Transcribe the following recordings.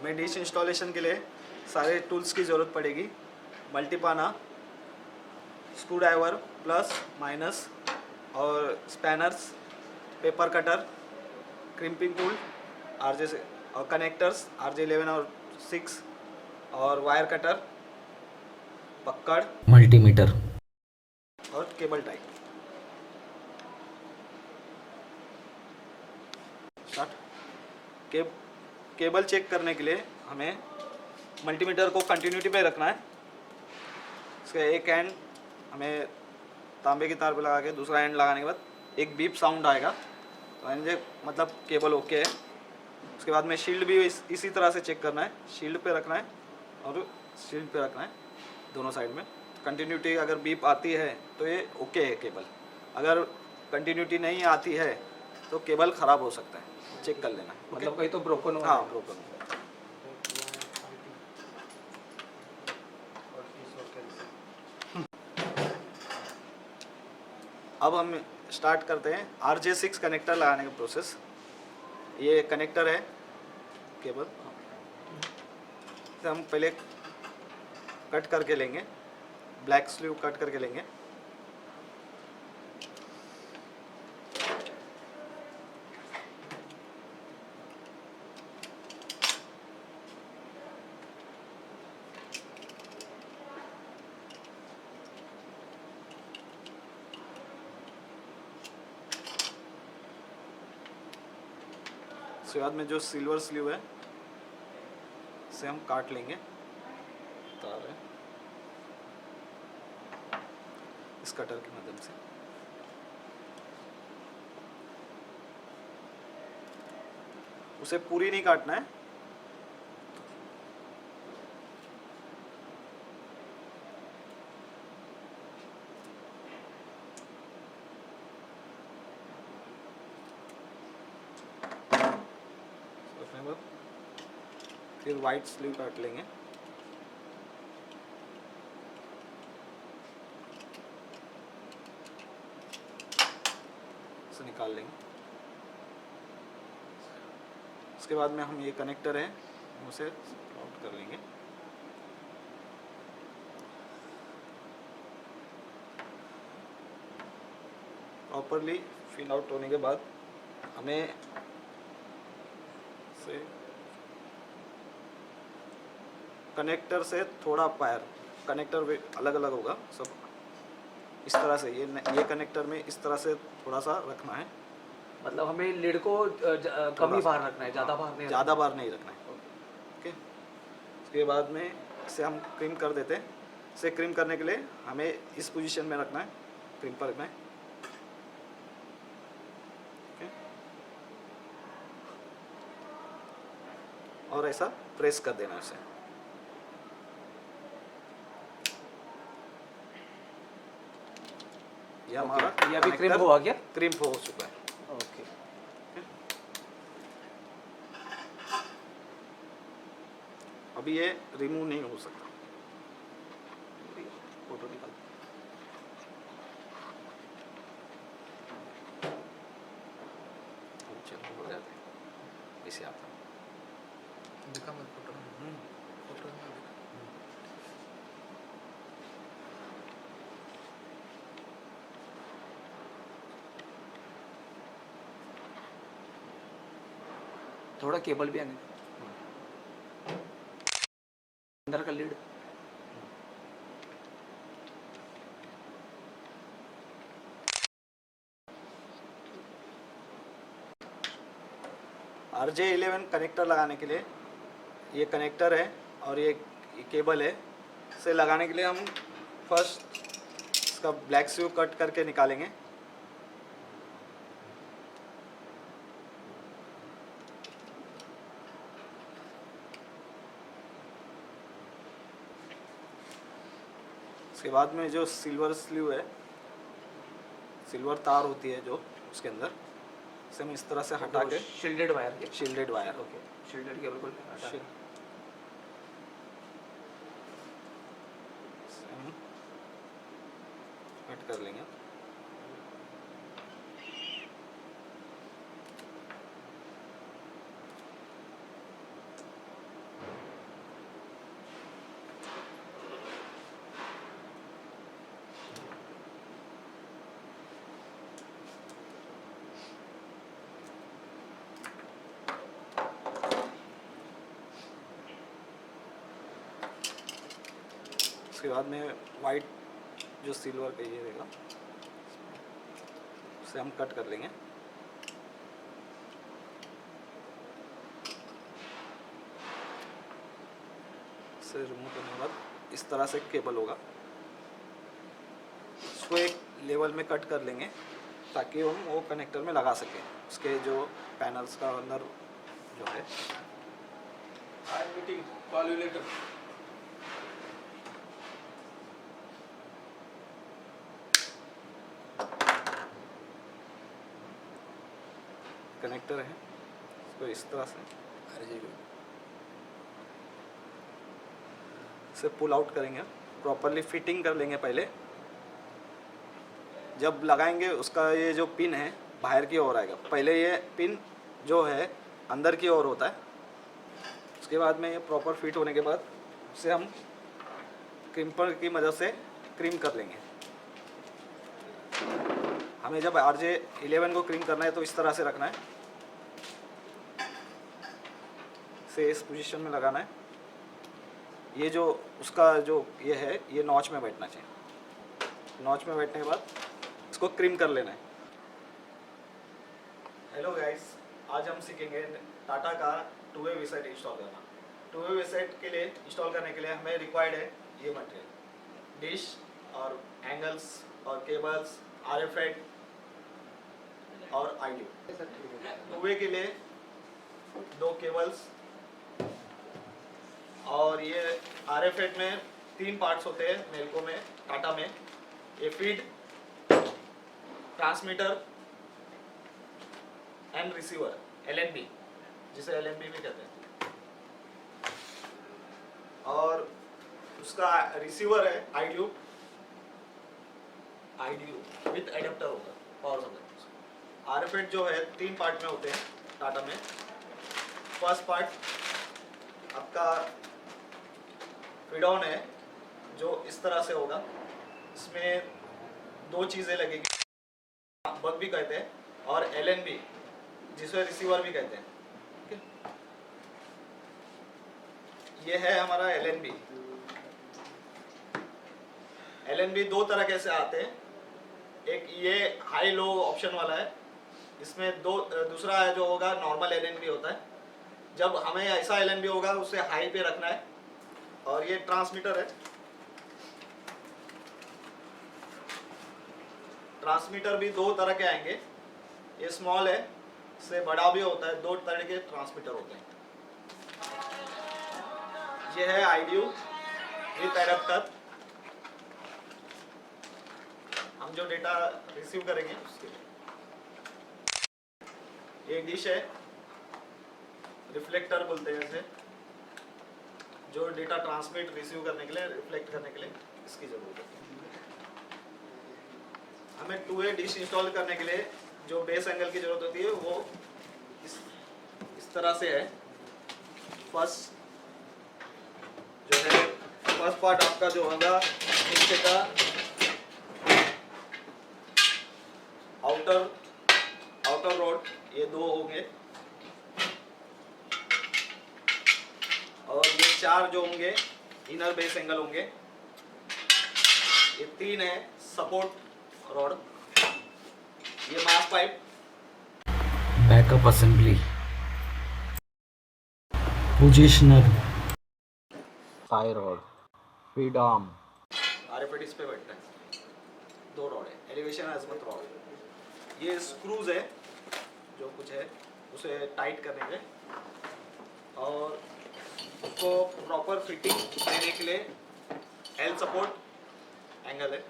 हमें dish installation के लिए सारे टूल्स की ज़रूरत पड़ेगी। मल्टीपाना, स्क्रू ड्राइवर प्लस माइनस और spanners, paper cutter, crimping tool, RJ से और कनेक्टर्स RJ11 और 6 और वायर कटर, पक्कड़, मल्टीमीटर और cable type. Start. Cable check करने के लिए हमें मल्टीमीटर को कंटिन्यूटी पे रखना है। इसका एक एंड हमें तांबे की तार पे लगा के दूसरा एंड लगाने के बाद एक बीप साउंड आएगा, तो मतलब केबल ओके है। उसके बाद में शील्ड भी इसी तरह से चेक करना है, शील्ड पे रखना है और शील्ड पे रखना है दोनों साइड में। कंटिन्यूटी अगर बीप आती है तो ये ओके है केबल, अगर कंटिन्यूटी नहीं आती है तो केबल ख़राब हो सकता है, चेक कर लेना। मतलब कहीं तो ब्रोकन हो। हाँ, ब्रोकन। अब हम स्टार्ट करते हैं RJ6 कनेक्टर लगाने का प्रोसेस। ये कनेक्टर है केबल, इसे हम पहले कट करके लेंगे, ब्लैक स्लीव कट करके लेंगे। उसके बाद में जो सिल्वर स्लीव है इसे हम काट लेंगे, तार है इस कटर की मदद से। उसे पूरी नहीं काटना है, फिर वाइट स्लीव काट लेंगे। इसे निकाल लेंगे। उसके बाद में हम ये कनेक्टर है उसे आउट कर लेंगे। प्रॉपरली फिल आउट होने के बाद हमें से कनेक्टर से थोड़ा पायर, कनेक्टर अलग अलग होगा सब इस तरह से, ये कनेक्टर में इस तरह से थोड़ा सा रखना है। मतलब हमें लीड को कम ही बाहर रखना है, ज़्यादा बाहर नहीं, ज़्यादा बार नहीं रखना है। ओके। उसके बाद में इसे हम क्रीम कर देते हैं। इसे क्रीम करने के लिए हमें इस पोजीशन में रखना है, क्रीम पर रखना है। ओके। और ऐसा प्रेस कर देना है उसे। ये हमारा ये अभी क्रीम हुआ क्या? क्रीम हो चुका है। ओके। अभी ये रिमूव नहीं हो सकता। फोटो निकाल। चलो हो जाते हैं ऐसे आता दिखा मत फोटो में। फोटो में थोड़ा केबल भी आने अंदर का लीड। RJ11 कनेक्टर लगाने के लिए ये कनेक्टर है और ये केबल है। इसे लगाने के लिए हम फर्स्ट इसका ब्लैक स्लीव कट करके निकालेंगे। उसके बाद में जो सिल्वर स्लीव है, सिल्वर तार होती है जो उसके अंदर, इसे हम इस तरह से हटा के शील्डेड वायर के। Shielded wire okay, shielded cable को हटा के। हम कट कर लेंगे। उसके बाद में वाइट जो सिल्वर का ये रहेगा उसे हम कट कर लेंगे। इसे रिमूव करने के बाद इस तरह से केबल होगा, इसको एक लेवल में कट कर लेंगे ताकि हम वो कनेक्टर में लगा सकें। उसके जो पैनल्स का अंदर जो है meeting call you later. Connector है, इसको इस तरह से इसे पुल आउट करेंगे, प्रॉपरली फिटिंग कर लेंगे पहले। जब लगाएंगे उसका ये जो पिन है बाहर की ओर आएगा, पहले ये पिन जो है अंदर की ओर होता है। उसके बाद में ये प्रॉपर फिट होने के बाद उसे हम क्रिम्पर की मदद से क्रीम कर लेंगे। हमें जब RJ11 को क्रीम करना है तो इस तरह से रखना है, इसे इस पोजीशन में लगाना है। ये जो उसका जो ये है ये नॉच में बैठना चाहिए। नॉच में बैठने के बाद इसको क्रीम कर लेना है। हेलो गाइस, आज हम सीखेंगे टाटा का 2-वे वेबसाइट इंस्टॉल करना। 2-वे वेबसाइट के लिए इंस्टॉल करने के लिए हमें रिक्वायर्ड है ये मटेरियल, डिश और एंगल्स और केबल्स, RF और IDU। 2-वे के लिए 2 केबल्स और ये RF में 3 पार्ट्स होते हैं मेल्को में, टाटा में। ये feed, transmitter and receiver, LNB, जिसे LNB भी कहते हैं। और उसका रिसीवर है IDU विथ एडेप्टर होगा, पावर सप्लाई। RF जो है 3 पार्ट में होते हैं टाटा में। फर्स्ट पार्ट आपका फीड ऑन है जो इस तरह से होगा, इसमें 2 चीज़ें लगेगी, बग भी कहते हैं, और LNB जिसे रिसीवर भी कहते हैं। ठीक है, ये है हमारा LNB। LNB 2 तरह के से आते हैं, एक ये हाई लो ऑप्शन वाला है, इसमें दूसरा है जो होगा नॉर्मल LNB होता है। जब हमें ऐसा LNB होगा उसे हाई पे रखना है। और ये ट्रांसमीटर है, ट्रांसमीटर भी 2 तरह के आएंगे। ये स्मॉल है, इससे बड़ा भी होता है, 2 तरह के ट्रांसमीटर होते हैं। ये है IDU विथ एडेप्टर, हम जो डेटा रिसीव करेंगे उसके लिए। ये डिश है, रिफ्लेक्टर बोलते हैं इसे, जो डेटा ट्रांसमिट रिसीव करने के लिए, रिफ्लेक्ट करने के लिए इसकी ज़रूरत है। हमें 2-वे डिश इंस्टॉल करने के लिए जो बेस एंगल की ज़रूरत होती है वो इस तरह से है। फर्स्ट पार्ट आपका जो होगा नीचे का आउटर रोड, ये 2 होंगे, और ये 4 जो होंगे इनर बेस एंगल होंगे। ये 3 है सपोर्ट रॉड, ये mass pipe, backup assembly, positioner, tie rod, feed arm, RF इस पे बैठता है। 2 रॉड है, एलिवेशन अजमत रॉड। ये स्क्रूज है जो कुछ है उसे टाइट करने के, और उसको प्रॉपर फिटिंग देने के लिए L सपोर्ट एंगल है।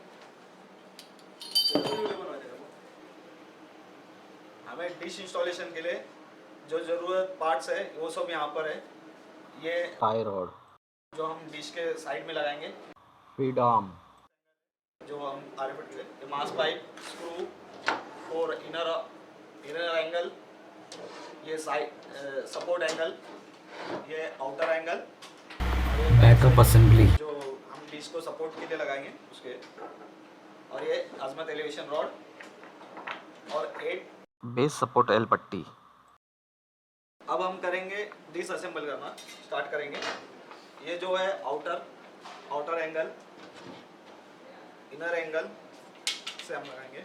हमें डिश इंस्टॉलेशन के लिए जो ज़रूरत पार्ट्स है वो सब यहाँ पर है। ये टाई रॉड, जो हम डिश के साइड में लगाएंगे, फीड आर्म, जो हम RF के लिए, ये मास पाइप, स्क्रू और इनर एंगल, ये साइड सपोर्ट एंगल, ये आउटर एंगल, बैकअप असेंबली, जो हम डिश को सपोर्ट के लिए लगाएंगे उसके, और ये अजमत एलिवेशन रॉड और 8 बेस सपोर्ट एल पट्टी। अब हम करेंगे डिश असेंबल करना स्टार्ट करेंगे। ये जो है आउटर एंगल, इनर एंगल से हम लगाएंगे।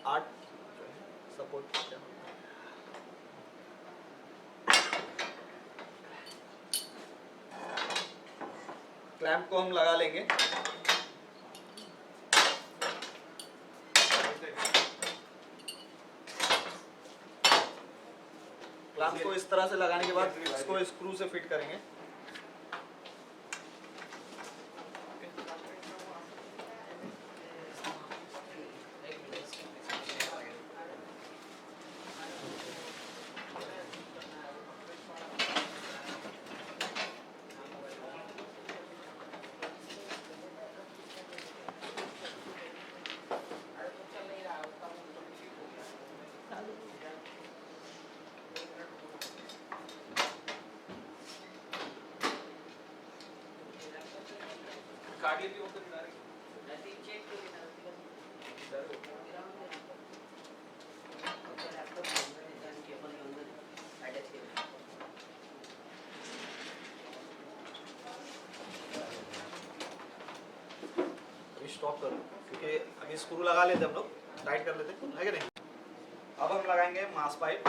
आठ सपोर्ट क्लैंप को हम लगा लेंगे। क्लैंप को इस तरह से लगाने के बाद इसको स्क्रू से फिट करेंगे। स्टॉप करो क्योंकि अभी स्क्रू लगा लेते हम लोग, टाइट कर लेते है कि नहीं। अब हम लगाएंगे मास पाइप।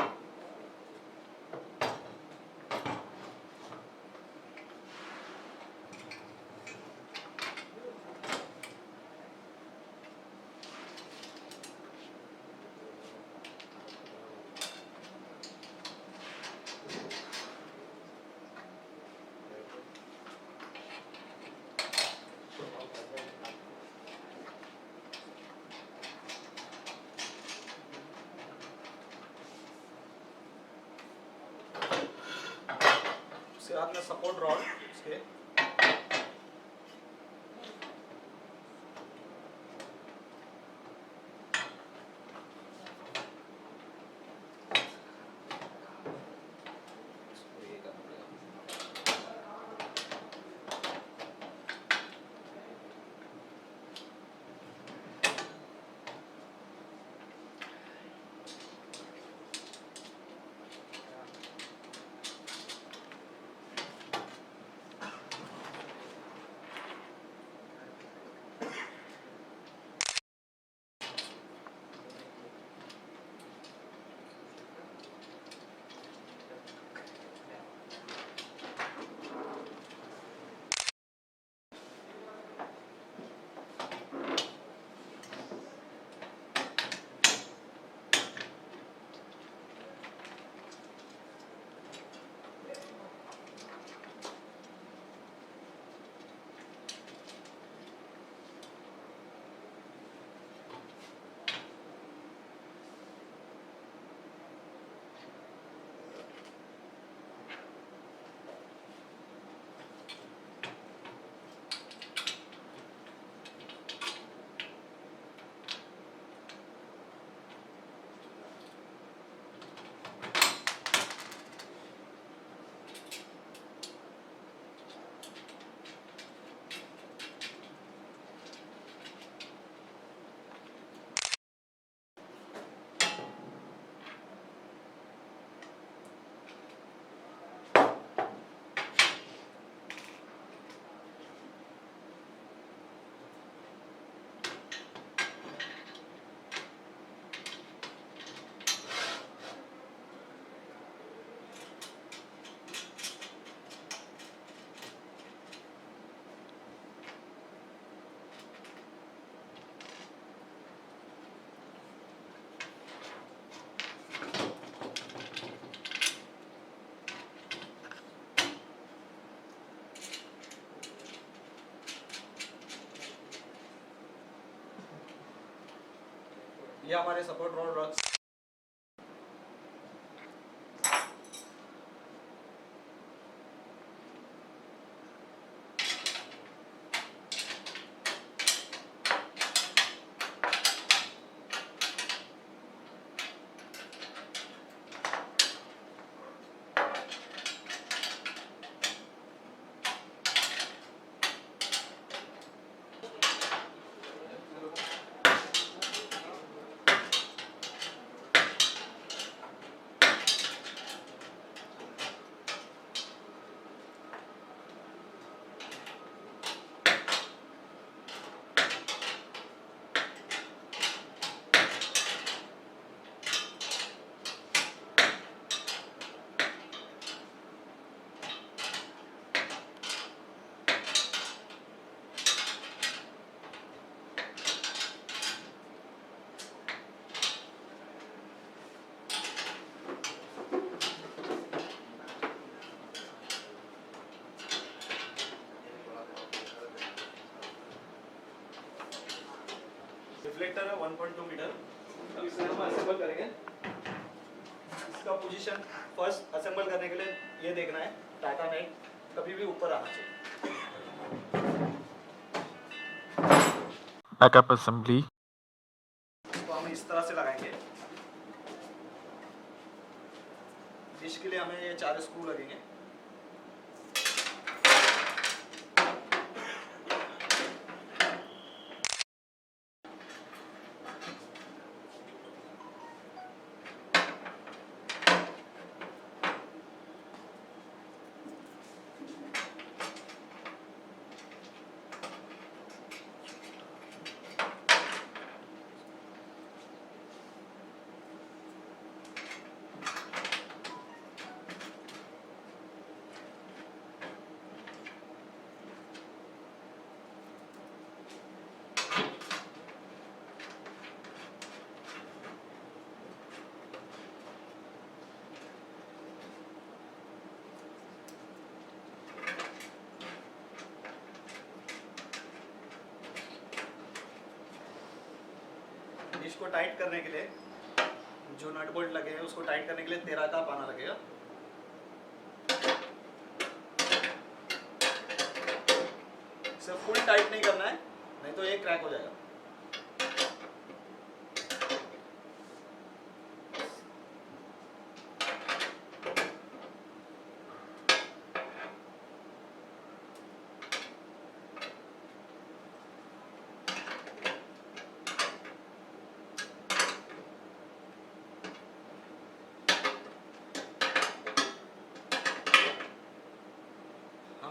उसके बाद में सपोर्ट रॉड इसके ये हमारे सपोर्ट रॉड रॉक्स। रिफ्लेक्टर है 1.2 मीटर। अब इसे हम असेंबल करेंगे। इसका पोजीशन फर्स्ट असेंबल करने के लिए ये देखना है टाटा नेट कभी भी ऊपर आना चाहिए। Backup assembly. इसको हम इस तरह से लगाएंगे। डिश के लिए हमें ये 4 स्क्रू लगेंगे। इसको टाइट करने के लिए जो नट बोल्ट लगे हैं उसको टाइट करने के लिए 13 का पाना लगेगा। इसे फुल टाइट नहीं करना है, नहीं तो ये क्रैक हो जाएगा।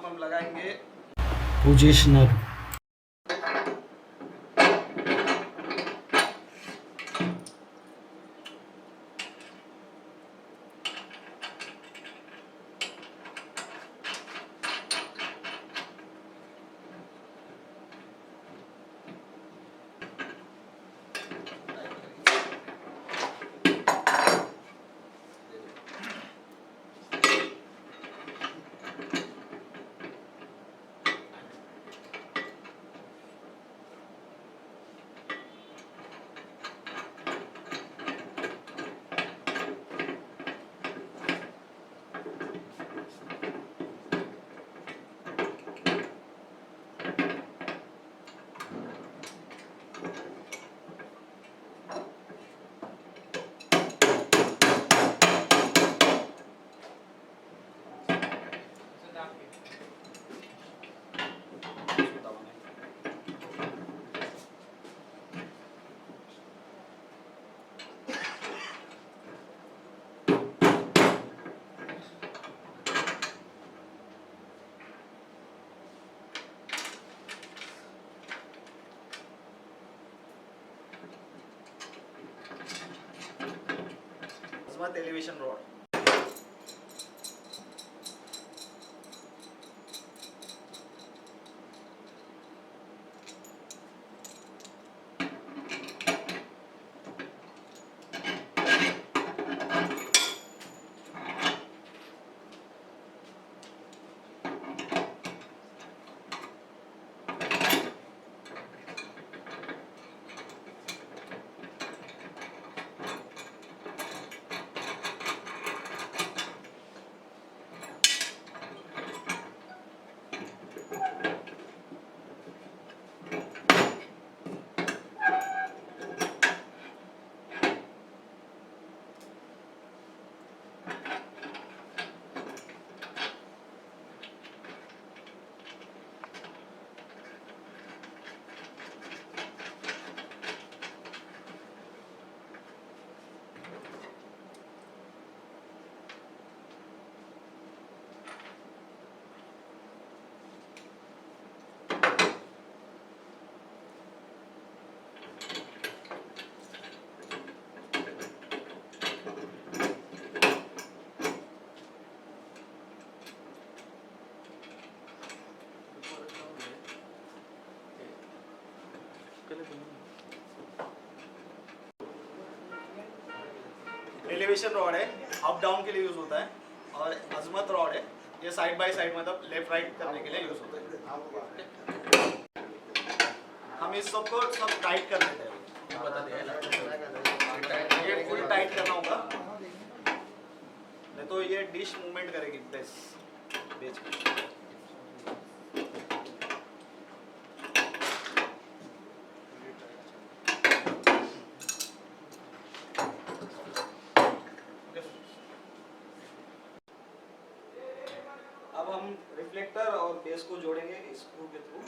हम लगाएंगे Positioner. अजमत एलिवेशन रॉड। एलिवेशन रॉड है, अप डाउन के लिए यूज होता है, और अजमत रॉड है, ये साइड बाय साइड मतलब लेफ्ट राइट करने के लिए यूज होता है। हम इस सब को सब टाइट कर देते हैं। बता दिया है ना, ये फुल टाइट करना होगा, नहीं तो ये डिश मूवमेंट करेगी प्लेस बेच में। अब हम रिफ्लेक्टर और बेस को जोड़ेंगे स्क्रू के थ्रू।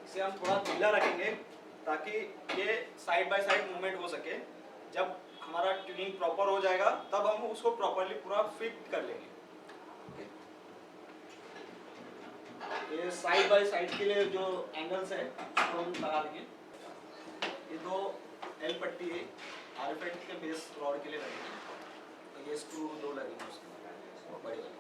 इसे हम थोड़ा ढीला रखेंगे ताकि ये साइड बाय साइड मूवमेंट हो सके। जब हमारा ट्यूनिंग प्रॉपर हो जाएगा तब हम उसको प्रॉपरली पूरा फिट कर लेंगे। ये साइड बाय साइड के लिए जो एंगल्स है उसको हम लगा देंगे। ये दो एल पट्टी है आरएफआईडी के बेस रॉड के लिए लगेंगे, तो ये स्क्रू दो लगेंगे उसके और बड़े लगेंगे।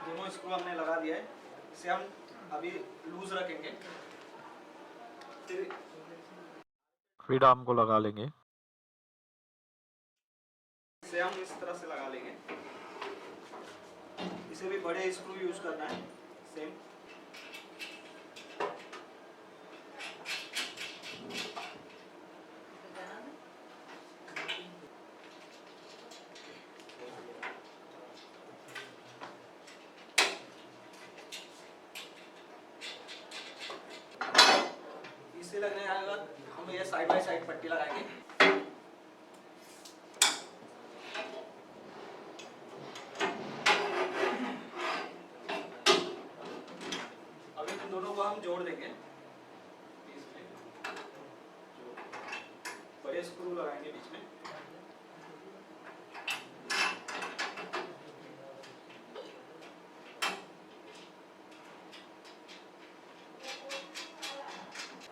दोनों स्क्रू हमने लगा दिया है, इसे हम अभी लूज रखेंगे, फिर फीड आर्म को लगा लेंगे। इसे हम इस तरह से लगा लेंगे। इसे भी बड़े स्क्रू यूज करना है सेम। इसे लगने के बाद हम ये साइड बाय साइड पट्टी लगाएंगे। अभी इन दोनों को हम जोड़ देंगे, इसमें जो बड़े स्क्रू लगाएंगे बीच में।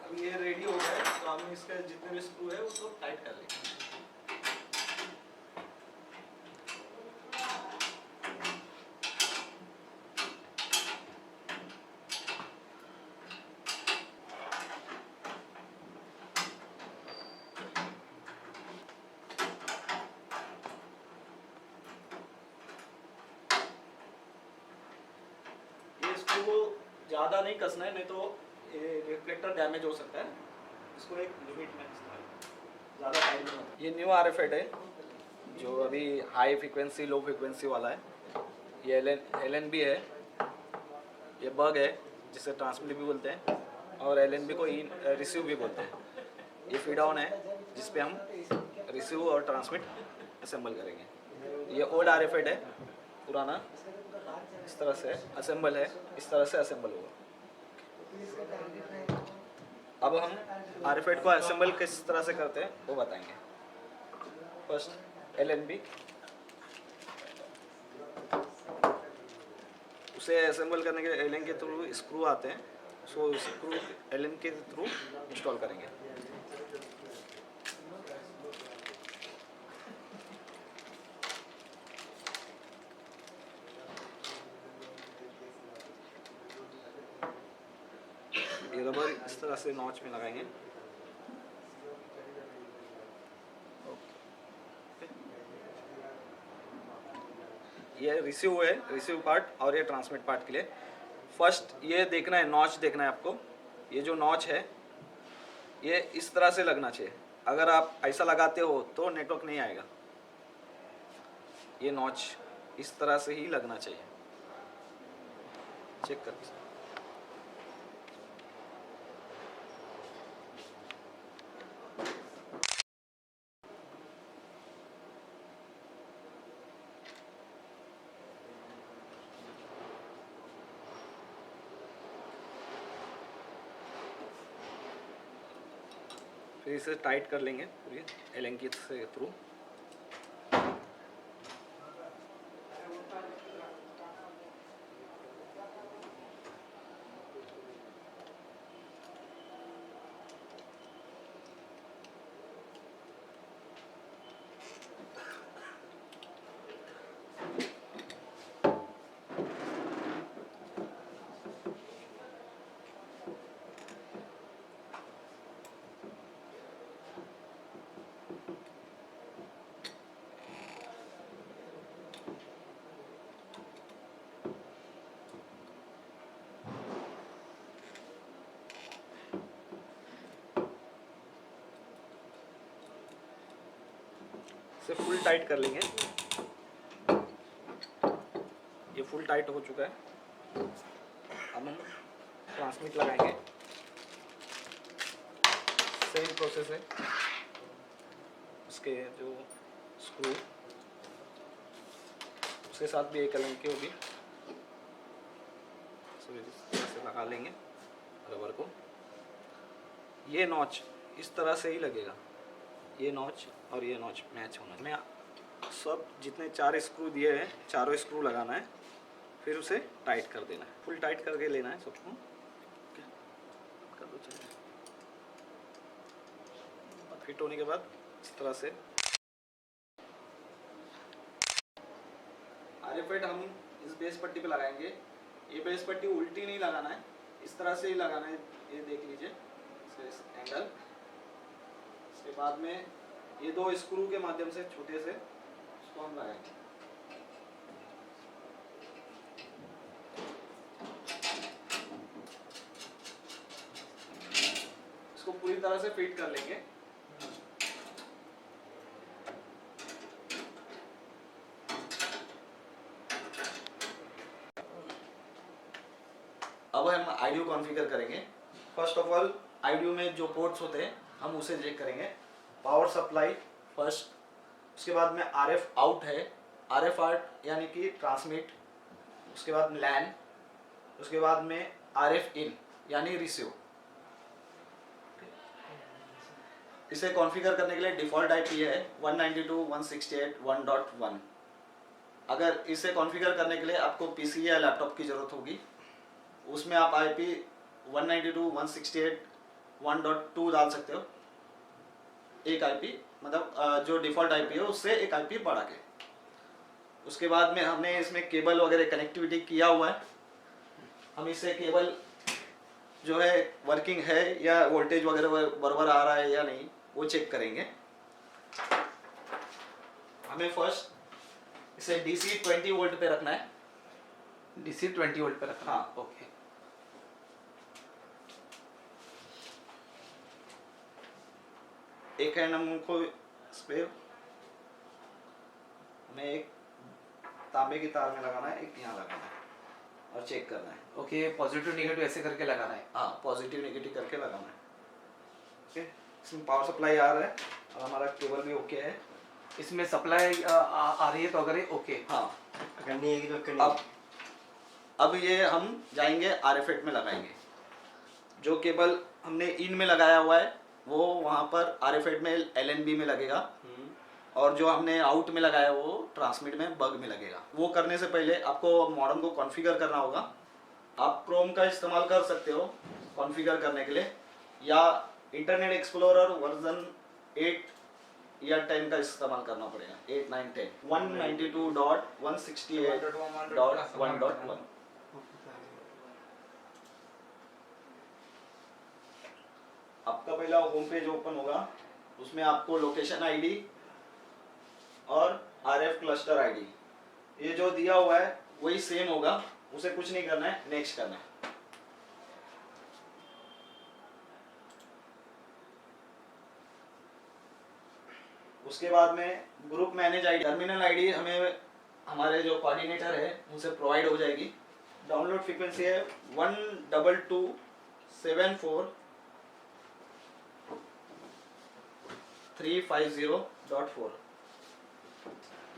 अब ये रेडी हो गया है, तो हम इसके जितने भी स्क्रू है उसको टाइट कर लेंगे। ये स्क्रू को ज़्यादा नहीं कसना है, नहीं तो ये रिफ्लेक्टर डैमेज हो सकता है। इसको एक लिमिट में ज़्यादा टाइट नहीं होता। ये न्यू आरएफआईडी है जो अभी हाई फ्रीक्वेंसी लो फ्रीक्वेंसी वाला है। ये एलएनबी है, ये बग है जिसे ट्रांसमिट भी बोलते हैं, और एलएनबी को रिसीव भी बोलते हैं। ये फीड ऑन है जिस पे हम रिसीव और ट्रांसमिट असेंबल करेंगे। ये ओल्ड आरएफआईडी है, पुराना इस तरह से असेंबल है, इस तरह से असेंबल होगा। अब हम आरएफआईडी को असेंबल किस तरह से करते हैं वो बताएंगे। फर्स्ट एलएनबी, उसे असेंबल करने के एलएन के थ्रू स्क्रू आते हैं, सो स्क्रू एलएन के थ्रू इंस्टॉल करेंगे। ये रबर इस तरह से नॉच में लगाएंगे। ये रिसीव है, रिसीव पार्ट, और ये ट्रांसमिट पार्ट के लिए फर्स्ट ये देखना है, नॉच देखना है आपको। ये जो नॉच है ये इस तरह से लगना चाहिए। अगर आप ऐसा लगाते हो तो नेटवर्क नहीं आएगा। ये नॉच इस तरह से ही लगना चाहिए। चेक कर फिर इसे टाइट कर लेंगे पूरी एलन की से थ्रू। इसे फुल टाइट कर लेंगे। ये फुल टाइट हो चुका है। अब हम ट्रांसमिट लगाएंगे। सेम प्रोसेस है। उसके जो स्क्रू उसके साथ भी एक अलग की होगी। इसे लगा लेंगे रबर को। ये नॉच इस तरह से ही लगेगा। ये नॉच और ये नॉच मैच होना है। मैं सब जितने 4 स्क्रू दिए हैं चारों स्क्रू लगाना है, फिर उसे टाइट कर देना है। फुल टाइट करके लेना है सबको। कर दो चलिए। फिट होने के बाद इस तरह से RFID हम इस बेस पट्टी पे लगाएंगे। ये बेस पट्टी उल्टी नहीं लगाना है, इस तरह से ही लगाना है। ये देख लीजिए एंगल। इसके बाद में ये 2 स्क्रू के माध्यम से छोटे से इसको हम लगाएंगे। इसको पूरी तरह से फिट कर लेंगे। अब हम आईडियो कॉन्फ़िगर करेंगे। फर्स्ट ऑफ ऑल आईडियो में जो पोर्ट्स होते हैं हम उसे चेक करेंगे। पावर सप्लाई फर्स्ट, उसके बाद में RF आउट है, RF आउट यानी कि ट्रांसमिट, उसके बाद लैन, उसके बाद में RF इन यानी रिसीव। इसे कॉन्फ़िगर करने के लिए डिफ़ॉल्ट IP है 192.168.1.1। अगर इसे कॉन्फ़िगर करने के लिए आपको PC या लैपटॉप की ज़रूरत होगी। उसमें आप IP 192.168.1.2 डाल सकते हो। एक IP मतलब जो डिफ़ॉल्ट IP है उससे एक IP बढ़ा के। उसके बाद में हमने इसमें केबल वगैरह कनेक्टिविटी किया हुआ है। हम इससे केबल जो है वर्किंग है या वोल्टेज वगैरह बराबर आ रहा है या नहीं वो चेक करेंगे। हमें फर्स्ट इसे DC 20 वोल्ट पे रखना है। DC 20 वोल्ट पे रखना। हाँ। ओके। एक हैंड हमको इस पे हमें एक तांबे की तार में लगाना है, एक यहाँ लगाना है और चेक करना है। ओके, पॉजिटिव नेगेटिव ऐसे करके लगाना है। हाँ, पॉजिटिव नेगेटिव करके लगाना है। ओके, इसमें पावर सप्लाई आ रहा है और हमारा केबल भी ओके है। इसमें सप्लाई आ रही है तो अगर ये ओके। हाँ, करनी है कि तो अब ये हम जाएंगे RFID में लगाएंगे। जो केबल हमने इन में लगाया हुआ है वो वहाँ पर RFID में LNB में लगेगा और जो हमने आउट में लगाया है वो ट्रांसमिट में बग में लगेगा। वो करने से पहले आपको मॉडेम को कॉन्फ़िगर करना होगा। आप क्रोम का इस्तेमाल कर सकते हो कॉन्फ़िगर करने के लिए, या इंटरनेट एक्सप्लोरर वर्जन 8 या 10 का इस्तेमाल करना पड़ेगा। 8, 9, 10 192.168.1.1। आपका पहला होम पेज ओपन होगा, उसमें आपको लोकेशन आईडी और RF क्लस्टर आईडी ये जो दिया हुआ है वही सेम होगा। उसे कुछ नहीं करना है, नेक्स्ट करना है। उसके बाद में group manage ID, terminal ID हमें हमारे जो कोऑर्डिनेटर है उनसे प्रोवाइड हो जाएगी। डाउनलोड फ्रीक्वेंसी है 122.74.350.4।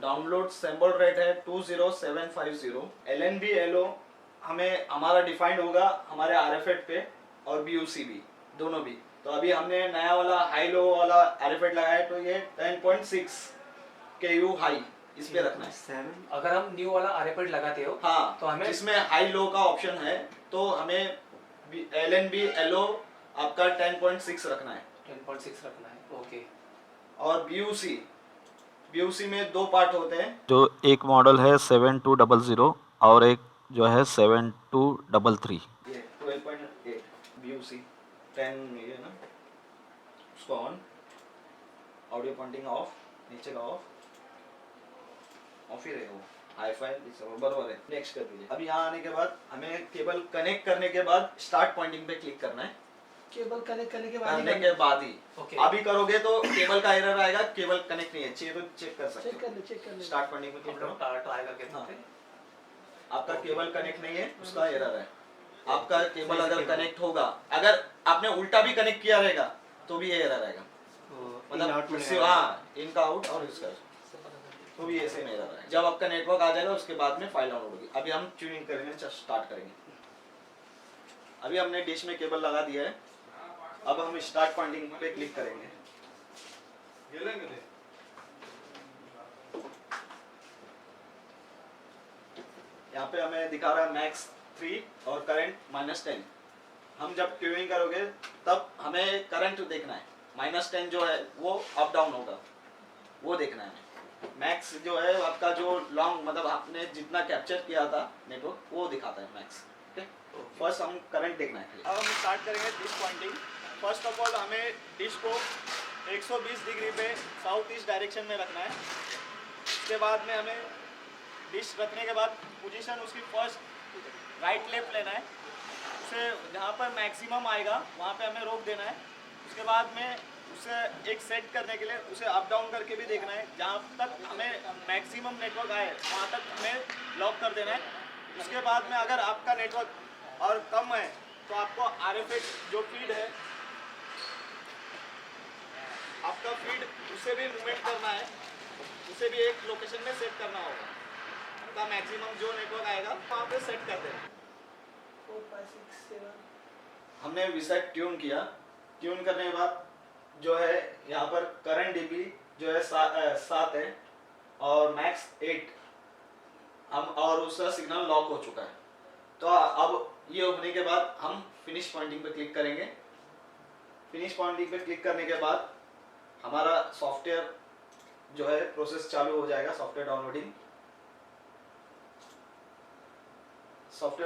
डाउनलोड सैंपल रेट है 20750। LNB LO हमें हमारा डिफाइंड होगा हमारे RFID पे और BUC भी, दोनों भी। तो अभी हमने नया वाला हाई लो वाला RFID लगाया है, तो ये 10.6 KU हाई इस पे रखना है। 7 अगर हम न्यू वाला RFID लगाते हो हाँ, तो हमें जिसमें हाई लो का ऑप्शन है, तो हमें LNB LO आपका 10.6 रखना है। 10.6 रखना है। ओके। और BUC में दो पार्ट होते हैं। जो एक मॉडल है 7200 और एक जो है 7233। ये 12.8 BUC 10 ये ना, उसको ऑन, ऑडियो पॉइंटिंग ऑफ, नीचे का ऑफ ही रहेगा वो, हाई-फाई बराबर है। नेक्स्ट कर दीजिए। अभी यहाँ आने के बाद हमें केबल कनेक्ट करने के बाद स्टार्ट पॉइंटिंग पे क्लिक करना है। केबल कनेक्ट करने के बाद ही ओके। अभी करोगे तो केबल का एरर आएगा, केबल कनेक्ट नहीं है, चाहिए तो चेक कर सकते हो। चेक कर ले। स्टार्ट पॉइंटिंग पे क्लिक हम करो, लोग ट्राई करके हाँ। देखते हैं। आपका केबल कनेक्ट नहीं है, उसका एरर है। आपका केबल अगर कनेक्ट होगा, अगर आपने उल्टा भी कनेक्ट किया रहेगा तो भी ये एरर आएगा। मतलब सिर्फ हाँ, इनका आउट और इसका, तो भी ऐसे में एरर आएगा। जब आपका नेटवर्क आ जाएगा उसके बाद में फाइल डाउनलोड होगी। अभी हम ट्यूनिंग करेंगे, स्टार्ट करेंगे। अभी हमने डिश में केबल लगा दिया है, अब हम स्टार्ट पॉइंटिंग पे क्लिक करेंगे। यहाँ पे हमें दिखा रहा है मैक्स 3 और करंट -10। हम जब ट्यूनिंग करोगे तब हमें करंट देखना है, -10 जो है वो अप डाउन होगा, वो देखना है। मैक्स जो है आपका जो लॉन्ग, मतलब आपने जितना कैप्चर किया था नेटवर्क, वो दिखाता है मैक्स। फर्स्ट हम करंट देखना है। अब हम स्टार्ट करेंगे dish pointing. First of all हमें डिश को 120 डिग्री पे साउथ ईस्ट डायरेक्शन में रखना है। उसके बाद में हमें डिश रखने के बाद पोजीशन उसकी फर्स्ट राइट लेफ्ट लेना है, उसे जहाँ पर मैक्सिमम आएगा वहाँ पे हमें रोक देना है। उसके बाद में उसे एक सेट करने के लिए उसे अप डाउन करके भी देखना है, जहाँ तक हमें मैक्सिमम नेटवर्क आए वहाँ तक हमें लॉक कर देना है। उसके बाद में अगर आपका नेटवर्क और कम है तो आपको RFID जो फीड है, आपका फीड उसे भी मूवमेंट करना है, उसे भी एक लोकेशन में सेट करना होगा। आपका मैक्सिमम जो नेटवर्क आएगा वहाँ पे सेट कर देना। 4 5 6 7 हमने विसेट ट्यून किया। ट्यून करने के बाद जो है यहाँ पर करंट DB जो है 7 है और मैक्स 8, हम और उसका सिग्नल लॉक हो चुका है। तो अब ये होने के बाद हम फिनिश पॉइंटिंग पे क्लिक करेंगे। फिनिश पॉइंटिंग पे क्लिक करने के बाद हमारा सॉफ्टवेयर जो है प्रोसेस चालू हो जाएगा। सॉफ्टवेयर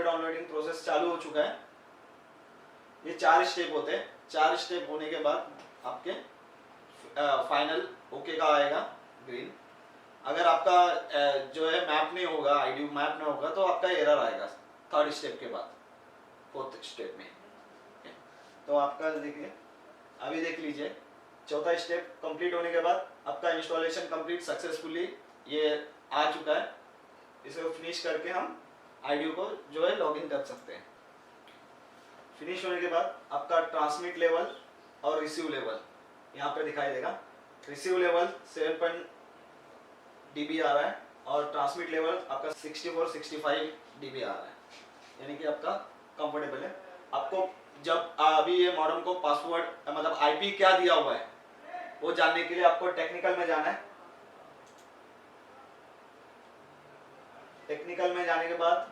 डाउनलोडिंग प्रोसेस चालू हो चुका है। ये 4 स्टेप होते हैं। 4 स्टेप होने के बाद आपके फाइनल ओके का आएगा ग्रीन। अगर आपका जो है मैप नहीं होगा, आईडी मैप नहीं होगा, तो आपका एरर आएगा 3rd स्टेप के बाद 4th स्टेप में। तो आपका देखिए, अभी देख लीजिए 4था स्टेप कंप्लीट होने के बाद आपका इंस्टॉलेशन कंप्लीट सक्सेसफुली ये आ चुका है। इसे फिनिश करके हम आईडी को जो है लॉगिन कर सकते हैं। फिनिश होने के बाद आपका ट्रांसमिट लेवल और रिसीव लेवल यहाँ पे दिखाई देगा। रिसीव लेवल 7 dB आ रहा है और ट्रांसमिट लेवल आपका 64-65 dB आ रहा है, यानी कि आपका कंफर्टेबल है। आपको जब अभी ये मॉडेम को पासवर्ड मतलब IP क्या दिया हुआ है वो जानने के लिए आपको टेक्निकल में जाना है। टेक्निकल में जाने के बाद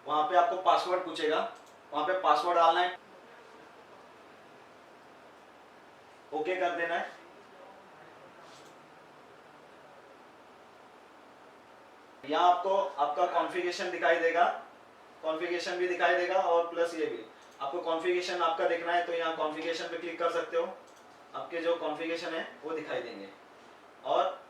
वहां पे आपको पासवर्ड पूछेगा, वहां पे पासवर्ड डालना है, ओके कर देना है। यहाँ आपको आपका कॉन्फ़िगरेशन दिखाई देगा, कॉन्फ़िगरेशन भी दिखाई देगा और प्लस ये भी आपको कॉन्फ़िगरेशन आपका देखना है तो यहाँ कॉन्फ़िगरेशन पे क्लिक कर सकते हो। आपके जो कॉन्फ़िगरेशन है वो दिखाई देंगे और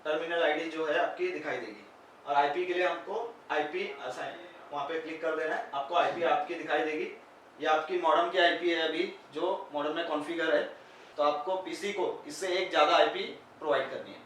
टर्मिनल आईडी जो है आपकी दिखाई देगी। और आईपी के लिए हमको आईपी असाइन वहाँ पे क्लिक कर देना है, आपको आईपी आपकी दिखाई देगी। ये आपकी मॉडेम की आईपी है अभी जो मॉडेम में कॉन्फ़िगर है, तो आपको पीसी को इससे एक ज़्यादा आईपी प्रोवाइड करनी है।